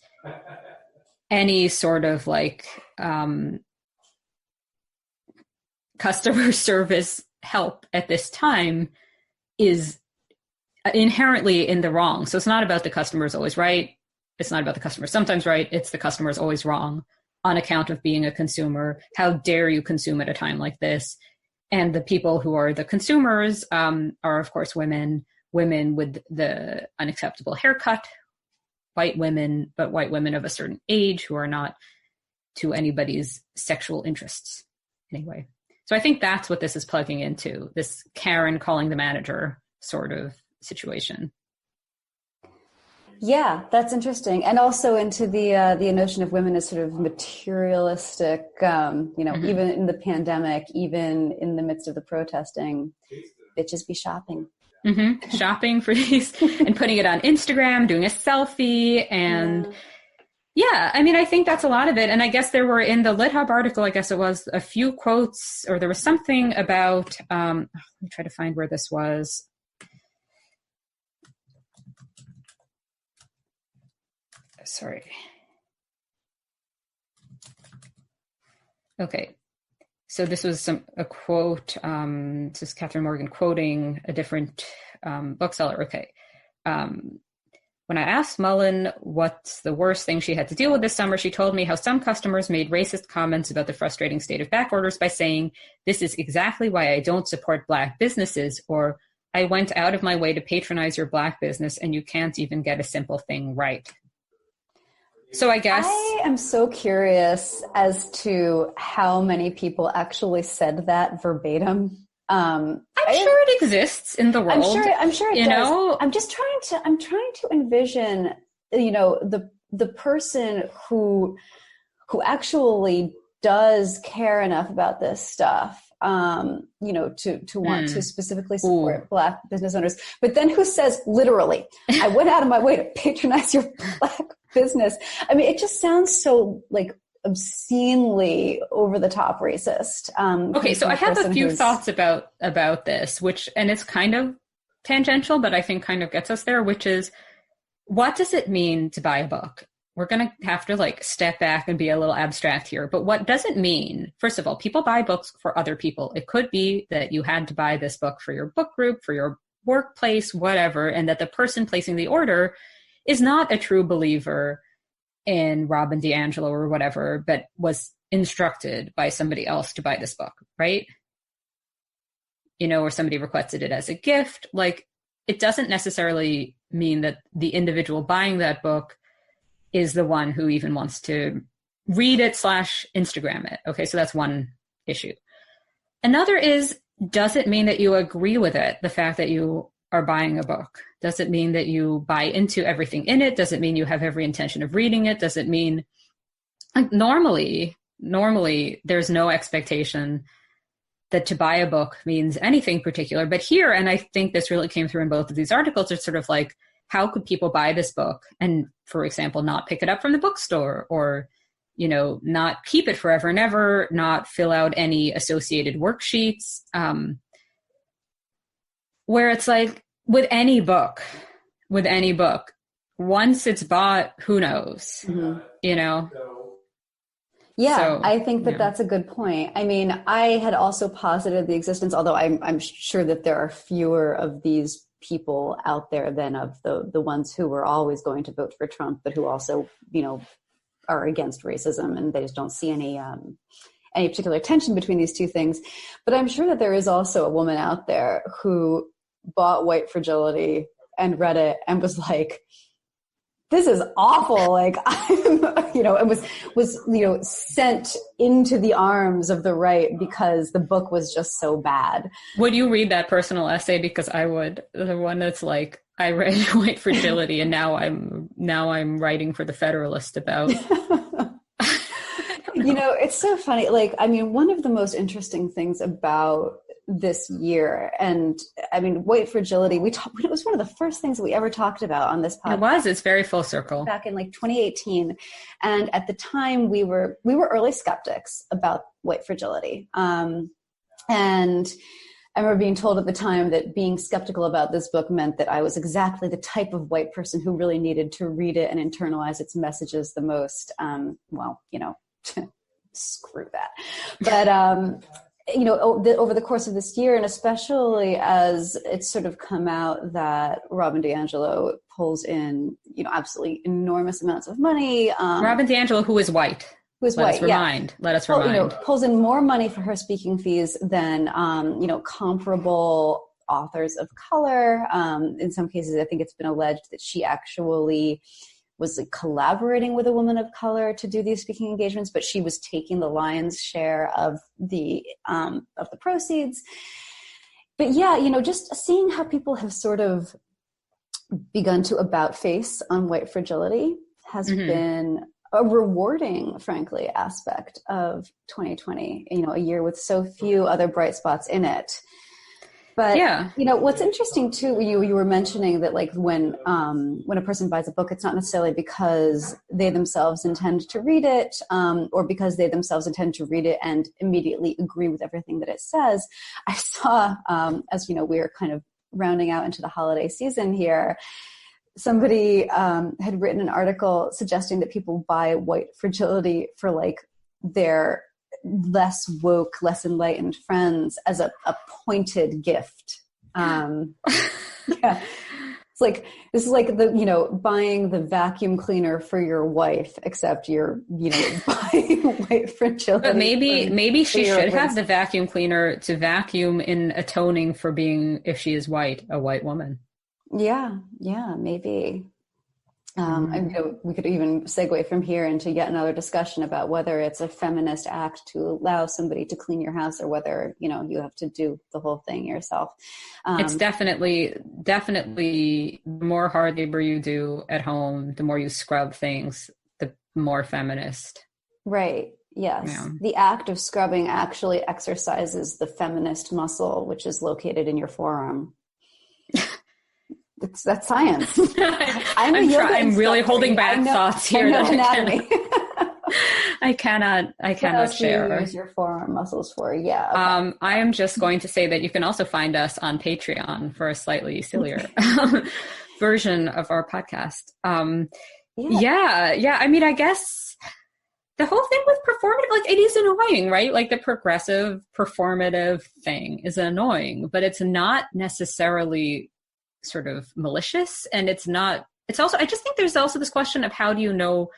any sort of customer service help at this time is inherently in the wrong. So it's not about the customer is always right. It's not about the customer sometimes right. It's the customer is always wrong on account of being a consumer. How dare you consume at a time like this? And the people who are the consumers are, of course, women with the unacceptable haircut, white women, but white women of a certain age who are not to anybody's sexual interests anyway. So I think that's what this is plugging into, this Karen calling the manager sort of situation. Yeah, that's interesting. And also into the notion of women as sort of materialistic, mm-hmm. even in the pandemic, even in the midst of the protesting, bitches be shopping. Mm-hmm. Shopping for these and putting it on Instagram, doing a selfie. And yeah, I mean, I think that's a lot of it. And I guess there were in the LitHub article, I guess it was a few quotes, or there was something about, let me try to find where this was. Sorry. Okay. So this was a quote, this is Catherine Morgan quoting a different bookseller. Okay. When I asked Mullen what's the worst thing she had to deal with this summer, she told me how some customers made racist comments about the frustrating state of back orders by saying, "This is exactly why I don't support Black businesses," or "I went out of my way to patronize your Black business and you can't even get a simple thing right." So I guess I am so curious as to how many people actually said that verbatim. I I'm sure it exists in the world. I'm sure it does. I'm trying to envision, the person who actually does care enough about this stuff, to want to specifically support Black business owners, but then who says literally, I went out of my way to patronize your Black business. I mean, it just sounds so like obscenely over the top racist. Okay, so I have a few thoughts about this, and it's kind of tangential, but I think kind of gets us there, which is, what does it mean to buy a book? We're going to have to like step back and be a little abstract here. But what does it mean? First of all, people buy books for other people. It could be that you had to buy this book for your book group, for your workplace, whatever, and that the person placing the order is not a true believer in Robin DiAngelo or whatever, but was instructed by somebody else to buy this book, right? Or somebody requested it as a gift. Like, it doesn't necessarily mean that the individual buying that book is the one who even wants to read it / Instagram it. Okay, so that's one issue. Another is, does it mean that you agree with it, the fact that you are buying a book? Does it mean that you buy into everything in it? Does it mean you have every intention of reading it? Does it mean, like, normally there's no expectation that to buy a book means anything particular. But here, and I think this really came through in both of these articles, it's sort of like, how could people buy this book and, for example, not pick it up from the bookstore, or, not keep it forever and ever, not fill out any associated worksheets, where it's like, with any book, once it's bought, who knows, Yeah, so, I think that's a good point. I mean, I had also posited the existence, although I'm sure that there are fewer of these people out there than of the ones who were always going to vote for Trump, but who also, are against racism, and they just don't see any particular tension between these two things. But I'm sure that there is also a woman out there who bought White Fragility and read it and was like, this is awful. Like, and was sent into the arms of the right because the book was just so bad. Would you read that personal essay? Because I would. The one that's like, I read White Fragility and now I'm writing for the Federalist about. It's so funny. Like, I mean, one of the most interesting things about this year, and I mean, White Fragility, it was one of the first things that we ever talked about on this podcast. It's very full circle. Back in like 2018. And at the time we were early skeptics about White Fragility. And I remember being told at the time that being skeptical about this book meant that I was exactly the type of white person who really needed to read it and internalize its messages the most. Screw that. But, over the course of this year, and especially as it's sort of come out that Robin DiAngelo pulls in, absolutely enormous amounts of money. Robin DiAngelo, who is white. Let us remind. Pulls in more money for her speaking fees than, comparable authors of color. In some cases, I think it's been alleged that she actually was like collaborating with a woman of color to do these speaking engagements, but she was taking the lion's share of the proceeds. But yeah, just seeing how people have sort of begun to about face on White Fragility has been a rewarding, frankly, aspect of 2020, a year with so few other bright spots in it. But, what's interesting too, you were mentioning that like when a person buys a book, it's not necessarily because they themselves intend to read it, or because they themselves intend to read it and immediately agree with everything that it says. I saw, as we're kind of rounding out into the holiday season here, somebody had written an article suggesting that people buy White Fragility for like their less woke, less enlightened friends as a pointed gift. It's like, this is like buying the vacuum cleaner for your wife, except you're, buying White Fragility. But maybe she should have the vacuum cleaner to vacuum in atoning for being, if she is white, a white woman. Yeah, maybe. We could even segue from here into yet another discussion about whether it's a feminist act to allow somebody to clean your house or whether, you have to do the whole thing yourself. It's definitely the more hard labor you do at home, the more you scrub things, the more feminist. Right. Yes. Yeah. The act of scrubbing actually exercises the feminist muscle, which is located in your forearm. That's science. I'm really holding back thoughts here. I know anatomy. I cannot share. What do you use your forearm muscles for? Yeah. Okay. I am just going to say that you can also find us on Patreon for a slightly sillier version of our podcast. Yeah. I mean, I guess the whole thing with performative, it is annoying, right? Like the progressive performative thing is annoying, but it's not necessarily sort of malicious, and it's also, I just think there's also this question of how do you know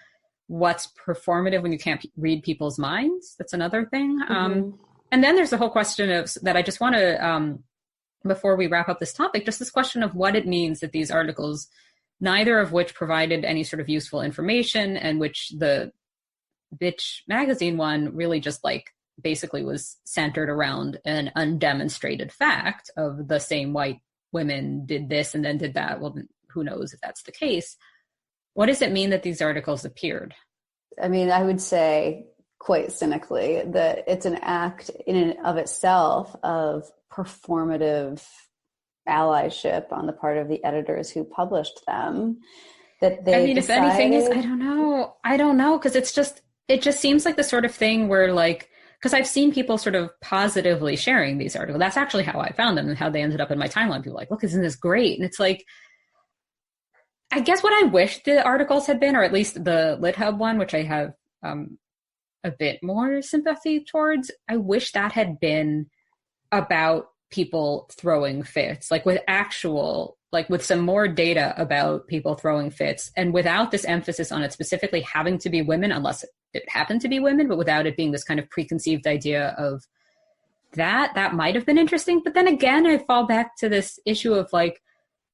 what's performative when you can't read people's minds? That's another thing. And then there's the whole question of that I just want to, before we wrap up this topic, just this question of what it means that these articles, neither of which provided any sort of useful information, and which the Bitch magazine one really just basically was centered around an undemonstrated fact of the same white women did this and then did that. Well, who knows if that's the case. What does it mean that these articles appeared? I mean, I would say quite cynically that it's an act in and of itself of performative allyship on the part of the editors who published them. That they if anything is, I don't know. Cause it just seems like the sort of thing where because I've seen people sort of positively sharing these articles. That's actually how I found them and how they ended up in my timeline. People look, isn't this great? And it's I guess what I wish the articles had been, or at least the LitHub one, which I have a bit more sympathy towards, I wish that had been about people throwing fits, with some more data about people throwing fits, and without this emphasis on it specifically having to be women, unless it happened to be women, but without it being this kind of preconceived idea of that might have been interesting. But then again, I fall back to this issue of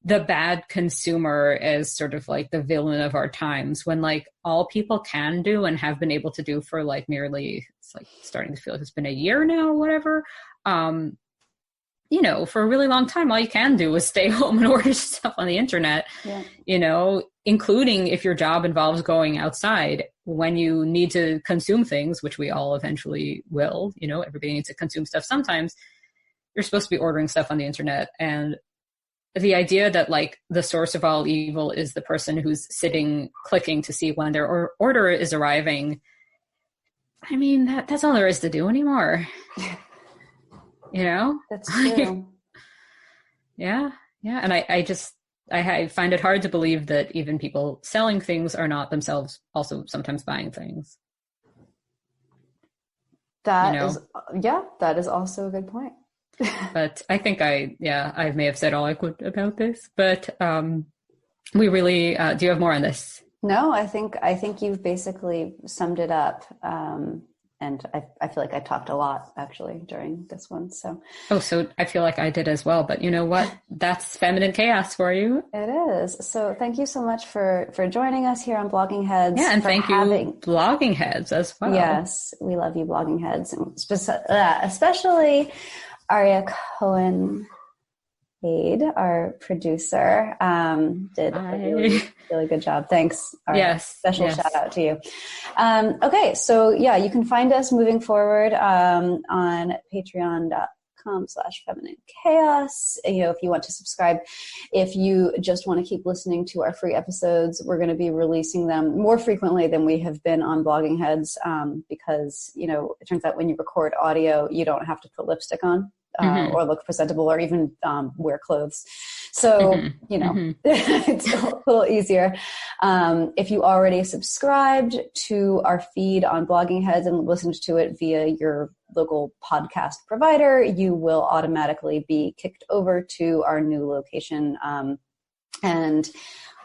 the bad consumer as sort of the villain of our times, when all people can do and have been able to do for nearly, it's starting to feel like it's been a year now, whatever, for a really long time, all you can do is stay home and order stuff on the internet, including if your job involves going outside. When you need to consume things, which we all eventually will, everybody needs to consume stuff sometimes, you're supposed to be ordering stuff on the internet. And the idea that the source of all evil is the person who's sitting clicking to see when their order is arriving, I mean, that's all there is to do anymore. That's true. Yeah. And I find it hard to believe that even people selling things are not themselves also sometimes buying things. That is also a good point. But I think I may have said all I could about this, but we really, do you have more on this? No, I think you've basically summed it up. And I feel like I talked a lot actually during this one. So I feel like I did as well, but you know what? That's feminine chaos for you. It is. So thank you so much for joining us here on Blogging Heads. Yeah, and thank you, Blogging Heads, as well. Yes, we love you, Blogging Heads, and especially Aria Cohen Cade, our producer, did a really, really good job. Thanks. Special shout out to you. Okay. So you can find us moving forward, on patreon.com/feminine chaos. If you want to subscribe, if you just want to keep listening to our free episodes, we're going to be releasing them more frequently than we have been on Blogging Heads, because, it turns out when you record audio, you don't have to put lipstick on. Or look presentable, or even wear clothes. So, it's a little easier. If you already subscribed to our feed on Blogging Heads and listened to it via your local podcast provider, you will automatically be kicked over to our new location. And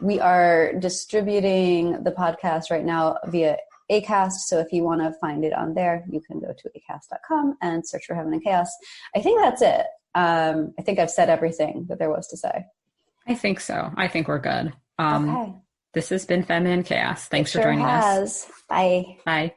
we are distributing the podcast right now via Acast. So if you want to find it on there, you can go to acast.com and search for Heaven and Chaos. I think that's it. I think I've said everything that there was to say. I think so. I think we're good. Okay. This has been Feminine Chaos. Thanks for sure joining us. Bye. Bye.